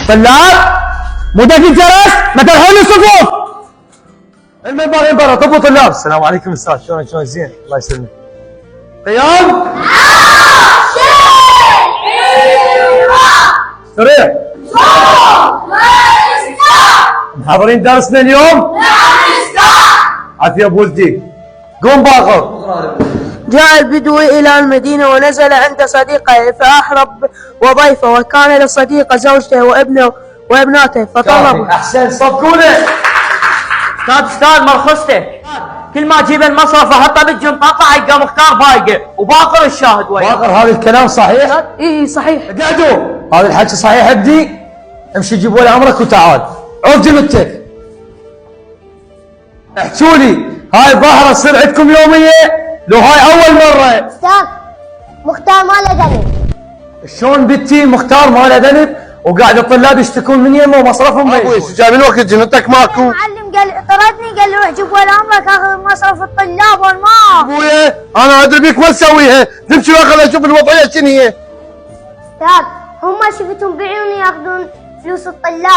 طلاب مو دقيق جرس، ما تلحون الصفوف. المنبر طبوا طلاب. السلام عليكم استاذ، شلونك زين؟ الله يسلمك. قيام. سريع. محضرين درسنا اليوم؟ نعم استاذ. عافية بولدي. قوم باقر. جاء البدوي إلى المدينة ونزل عند صديقه فأحرب وضيفه، وكان للصديق زوجته وابنه وابناته فطلبوا. أحسن صفقونه. استاذ مرخصتك، كل ما اجيب المصرف احطه بالجنطه يلقى مختار بايقه وباقر الشاهد وياه. باقر هذا الكلام صحيح؟ إيه صحيح. قعدوا. هذا الحكي صحيح ابني؟ امشي جيب ولي امرك وتعال. عوف جبتك. احكوا لي، هاي ظاهره تصير عندكم يوميه؟ لو هاي اول مره. استاذ مختار ما له ذنب. شلون بنتي مختار ما له ذنب وقاعد الطلاب يشتكون من يمه ومصرفهم ابوي جاي من وقت جنتك ماكو. المعلم قال طردني، قال لي روح جيب ولي امرك اخذ مصرف الطلاب والماء. ابويا انا ادري بيك ما تسويها، تمشي واخذ اشوف الوضعيه شنو هي. استاذ هم شفتهم بعيوني ياخذون فلوس الطلاب.